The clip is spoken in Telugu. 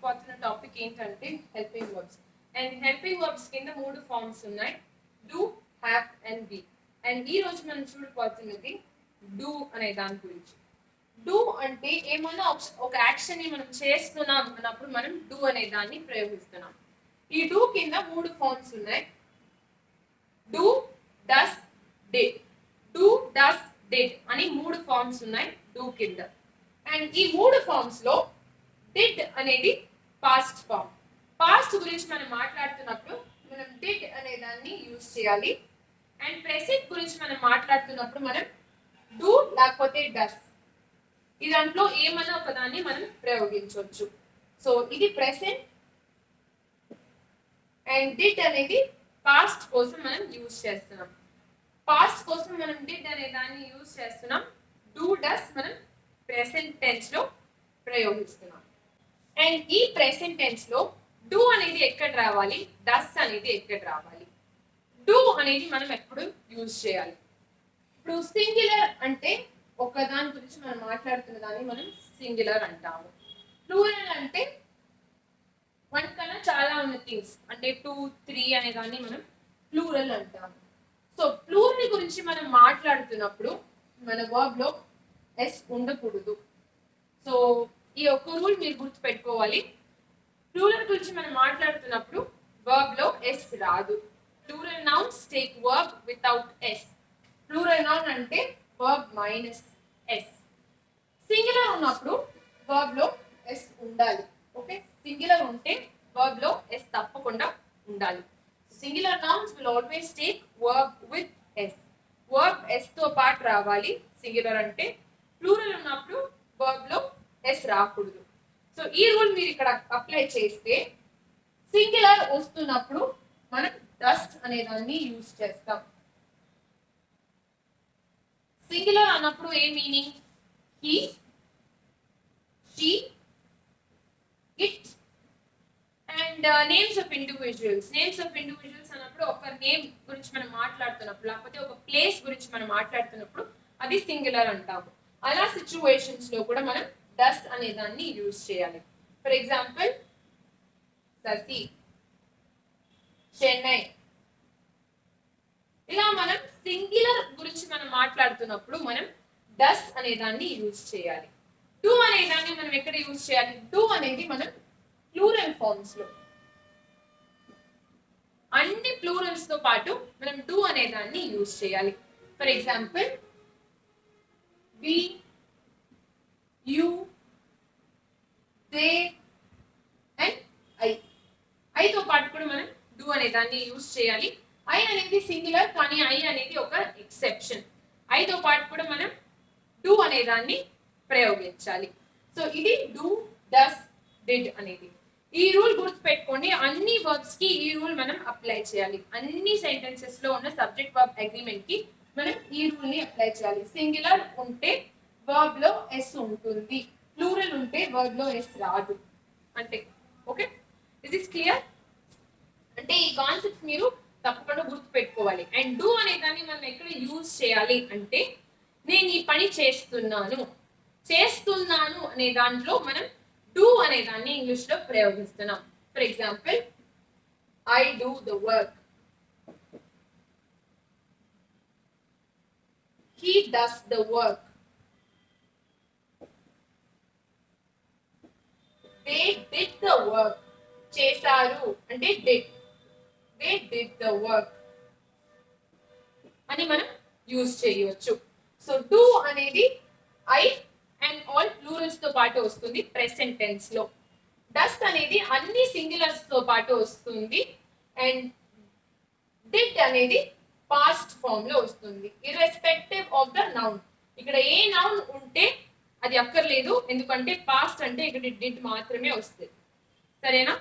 చూడబోతున్న టాపిక్ ఏంటంటే helping verbs. And helping verbs కింద 3 ఫార్మ్స్ ఉన్నాయి, do, have and be. And ఈ రోజు మనం చూడబోతున్నది డూ అనే దాని గురించి. డూ అంటే ఏమన్నా ఒక యాక్షన్ ని మనం చేస్తున్నాం అన్నప్పుడు మనం డూ అనే దాన్ని ప్రయోగిస్తున్నాం. ఈ డూ కింద 3 ఫార్మ్స్ ఉన్నాయి, do, does, did. Do, does, did అని 3 ఫార్మ్స్ ఉన్నాయి డూ కింద. అండ్ ఈ 3 ఫార్మ్స్ లో డిడ్ అనేది పాస్ట్ ఫామ్. పాస్ట్ గురించి మనం మాట్లాడుతున్నప్పుడు మనం డిడ్ అనే దాన్ని యూజ్ చేయాలి. అండ్ ప్రెసెంట్ గురించి మనం మాట్లాడుతున్నప్పుడు మనం డూ లేకపోతే డస్, ఈ దాంట్లో ఏమన్నా ఒక దాన్ని మనం ప్రయోగించవచ్చు. సో ఇది ప్రెసెంట్ అండ్ డిడ్ అనేది పాస్ట్ కోసం మనం యూజ్ చేస్తున్నాం. పాస్ట్ కోసం మనం డిడ్ అనే దాన్ని యూజ్ చేస్తున్నాం. డూ, డస్ మనం ప్రెసెంట్ టెన్స్ లో ప్రయోగిస్తున్నాం. అండ్ ఈ ప్రెసెంట్ టెన్స్ లో డూ అనేది ఎక్కడ రావాలి, డస్ అనేది ఎక్కడ రావాలి. డూ అనేది మనం ఎప్పుడు యూజ్ చేయాలి. ఇప్పుడు సింగులర్ అంటే ఒక దాని గురించి మనం మాట్లాడుతున్న దాన్ని మనం సింగులర్ అంటాము. ప్లూరల్ అంటే వన్ కన్నా చాలా ఉన్న థింగ్స్ అంటే 2, 3 అనే దాన్ని మనం ప్లూరల్ అంటాము. సో ప్లూరల్ గురించి మనం మాట్లాడుతున్నప్పుడు మన వర్బ్ లో ఎస్ ఉండకూడదు. సో ఈ ఒక్క రూల్ మీరు గుర్తుపెట్టుకోవాలి. ప్లూరల్ గురించి మనం మాట్లాడుతున్నప్పుడు వర్బ్ లో ఎస్ రాదు. Plural nouns take verb without S. Plural noun అంటే వర్బ్ మైనస్ ఎస్. సింగులర్ ఉన్నప్పుడు వర్బ్ లో ఎస్ ఉండాలి. ఓకే, సింగులర్ ఉంటే వర్బ్ లో ఎస్ తప్పకుండా ఉండాలి. Singular nouns will always take verb with S. Verb S తో పాటు రావాలి సింగులర్ అంటే. ప్లూరల్ ఉన్నప్పుడు వర్బ్ లో ఎస్ రాకూడదు. సో ఈ రూల్ మీరు ఇక్కడ అప్లై చేస్తే సింగులర్ వస్తున్నప్పుడు మనం డస్ట్ అనే దాన్ని యూజ్ చేస్తాం. సింగులర్ అన్నప్పుడు ఏ meaning? He, she, it and names of individuals. Names of individuals అన్నప్పుడు ఒక నేమ్ గురించి మనం మాట్లాడుతున్నప్పుడు లేకపోతే ఒక ప్లేస్ గురించి మనం మాట్లాడుతున్నప్పుడు అది సింగులర్ అంటాము. అలా సిచ్యువేషన్స్ లో కూడా మనం డస్ అనే దాన్ని యూజ్ చేయాలి. For example Sasi, Chennai. ఇలా మనం సింగులర్ గురించి మనం మాట్లాడుతున్నప్పుడు మనం డస్ అనే దాన్ని యూజ్ చేయాలి. డూ అనే దాన్ని మనం ఎక్కడ యూజ్ చేయాలి? డూ అనేది మనం ప్లూరల్ ఫార్మ్స్ లో, అన్ని ప్లూరల్స్ తో పాటు మనం డూ అనే దాన్ని యూజ్ చేయాలి. For example we, you, they and I. ఐతో పాటు కూడా మనం డూ అనే దాన్ని యూజ్ చేయాలి. ఐ అనేది సింగులర్ కానీ ఐ అనేది ఒక ఎక్సెప్షన్. ఐతో పాటు కూడా మనం డూ అనే దాన్ని ప్రయోగించాలి. సో ఇది డూ, డస్, డిడ్ అనేది. ఈ రూల్ గుర్తుపెట్టుకోండి. అన్ని వర్బ్స్ కి ఈ రూల్ మనం అప్లై చేయాలి. అన్ని సెంటెన్సెస్ లో ఉన్న సబ్జెక్ట్ వర్బ్ అగ్రిమెంట్ కి మనం ఈ రూల్ ని అప్లై చేయాలి. సింగులర్ ఉంటే వర్బ్ లో ఎస్ ఉంటుంది, ప్లూరల్ ఉంటే వర్బ్ లో ఎస్ రాదు అంటే. Okay, is this clear? అంటే ఈ కాన్సెప్ట్ మీరు తప్పకుండా గుర్తుపెట్టుకోవాలి. అండ్ డూ అనే దాన్ని మనం ఎక్కడ యూజ్ చేయాలి అంటే, నేను ఈ పని చేస్తున్నాను, చేస్తున్నాను అనే దాంట్లో మనం డూ అనే దాన్ని ఇంగ్లీష్ లో ప్రయోగిస్తున్నాం. For example I do the work, he does the work, they did the work. చేశారు అంటే did, they did the work అని మనం యూజ్ చేయవచ్చు. సో డూ అనేది ఐ అండ్ ఆల్ ప్లూరల్స్ తో పాటు వస్తుంది ప్రెసెంట్ టెన్స్ లో. డస్ అనేది అన్ని సింగులర్స్ తో పాటు వస్తుంది. అండ్ డిడ్ అనేది పాస్ట్ ఫామ్ లో వస్తుంది, ఇర్రెస్పెక్టివ్ ఆఫ్ ద నౌన్. ఇక్కడ ఏ నౌన్ ఉంటే అది అక్కర్లేదు, ఎందుకంటే పాస్ట్ అంటే ఇక్కడ డిడ్ మాత్రమే వస్తుంది. సరేనా?